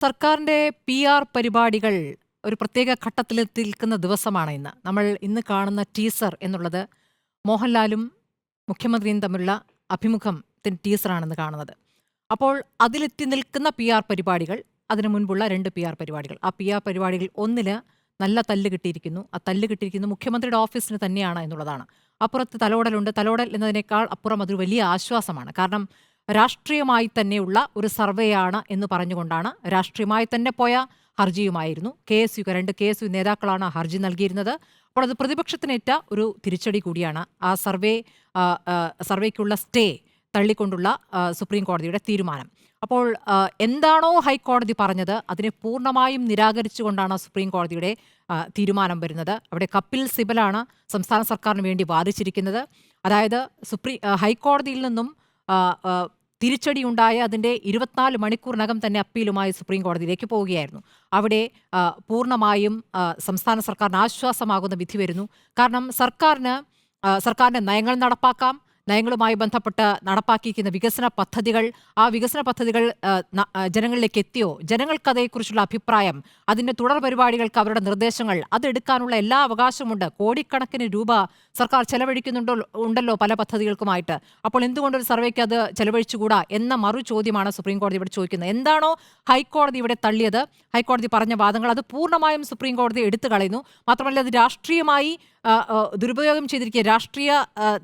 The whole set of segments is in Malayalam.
സർക്കാരിന്റെ പരിപാടികൾ ഒരു പ്രത്യേക ഘട്ടത്തിൽ നിൽക്കുന്ന ദിവസമാണ് ഇന്ന്. നമ്മൾ ഇന്ന് കാണുന്ന ടീസർ എന്നുള്ളത് മോഹൻലാലും മുഖ്യമന്ത്രിയും തമ്മിലുള്ള ടീസറാണെന്ന് കാണുന്നത്. അപ്പോൾ അതിലെത്തി നിൽക്കുന്ന പരിപാടികൾ, അതിനു മുൻപുള്ള 2 പരിപാടികൾ. ആ പരിപാടികൾ ഒന്നില് നല്ല തല്ല് കിട്ടിയിരിക്കുന്നു. ആ തല്ല് കിട്ടിയിരിക്കുന്നത് മുഖ്യമന്ത്രിയുടെ ഓഫീസിന് തന്നെയാണ് എന്നുള്ളതാണ്. അപ്പുറത്ത് തലോടലുണ്ട്. തലോടൽ എന്നതിനേക്കാൾ അപ്പുറം അതൊരു വലിയ ആശ്വാസമാണ്. കാരണം രാഷ്ട്രീയമായി തന്നെയുള്ള ഒരു സർവേയാണ് എന്ന് പറഞ്ഞുകൊണ്ടാണ്, രാഷ്ട്രീയമായി തന്നെ പോയ ഹർജിയുമായിരുന്നു. രണ്ട് KSU നേതാക്കളാണ് ഹർജി നൽകിയിരുന്നത്. അപ്പോൾ അത് പ്രതിപക്ഷത്തിനേറ്റ ഒരു തിരിച്ചടി കൂടിയാണ്. ആ സർവേക്കുള്ള സ്റ്റേ തള്ളിക്കൊണ്ടുള്ള സുപ്രീം കോടതിയുടെ തീരുമാനം. അപ്പോൾ എന്താണോ ഹൈക്കോടതി പറഞ്ഞത് അതിനെ പൂർണ്ണമായും നിരാകരിച്ചുകൊണ്ടാണ് സുപ്രീം കോടതിയുടെ തീരുമാനം വരുന്നത്. അവിടെ കപിൽ സിബലാണ് സംസ്ഥാന സർക്കാരിന് വേണ്ടി വാദിച്ചിരിക്കുന്നത്. അതായത് ഹൈക്കോടതിയിൽ നിന്നും തിരിച്ചടിയുണ്ടായ അതിൻ്റെ 24 മണിക്കൂറിനകം തന്നെ അപ്പീലുമായി സുപ്രീം കോടതിയിലേക്ക് പോവുകയായിരുന്നു. അവിടെ പൂർണ്ണമായും സംസ്ഥാന സർക്കാരിന് ആശ്വാസമാകുന്ന വിധി വരുന്നു. കാരണം സർക്കാരിൻ്റെ നയങ്ങൾ നടപ്പാക്കാം. നയങ്ങളുമായി ബന്ധപ്പെട്ട് നടപ്പാക്കിയിരിക്കുന്ന വികസന പദ്ധതികൾ, ആ വികസന പദ്ധതികൾ ജനങ്ങളിലേക്ക് എത്തിയോ, ജനങ്ങൾക്കതേക്കുറിച്ചുള്ള അഭിപ്രായം, അതിൻ്റെ തുടർ പരിപാടികൾക്ക് അവരുടെ നിർദ്ദേശങ്ങൾ, അതെടുക്കാനുള്ള എല്ലാ അവകാശമുണ്ട്. കോടിക്കണക്കിന് രൂപ സർക്കാർ ഉണ്ടല്ലോ പല പദ്ധതികൾക്കുമായിട്ട്. അപ്പോൾ എന്തുകൊണ്ടൊരു സർവേക്ക് അത് ചെലവഴിച്ചുകൂടാ എന്ന മറു ചോദ്യമാണ് സുപ്രീം കോടതി ഇവിടെ ചോദിക്കുന്നത്. എന്താണോ ഹൈക്കോടതി ഇവിടെ തള്ളിയത്, ഹൈക്കോടതി പറഞ്ഞ വാദങ്ങൾ, അത് പൂർണ്ണമായും സുപ്രീം കോടതി എടുത്തു കളയുന്നു. മാത്രമല്ല അത് രാഷ്ട്രീയമായി ദുരുപയോഗം ചെയ്തിരിക്കുക. രാഷ്ട്രീയ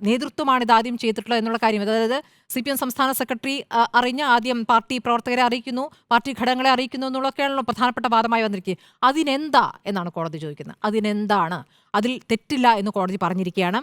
നേതൃത്വമാണ് ഇതാദ്യം ചെയ്തിട്ടുള്ളത് എന്നുള്ള കാര്യം, അതായത് CPM സംസ്ഥാന സെക്രട്ടറി അറിഞ്ഞ് ആദ്യം പാർട്ടി പ്രവർത്തകരെ അറിയിക്കുന്നു, പാർട്ടി ഘടകങ്ങളെ അറിയിക്കുന്നു എന്നുള്ളതൊക്കെയാണല്ലോ പ്രധാനപ്പെട്ട വാദമായി വന്നിരിക്കുക. അതിനെന്താ എന്നാണ് കോടതി ചോദിക്കുന്നത്. അതിനെന്താണ്? അതിൽ തെറ്റില്ല എന്ന് കോടതി പറഞ്ഞിരിക്കുകയാണ്.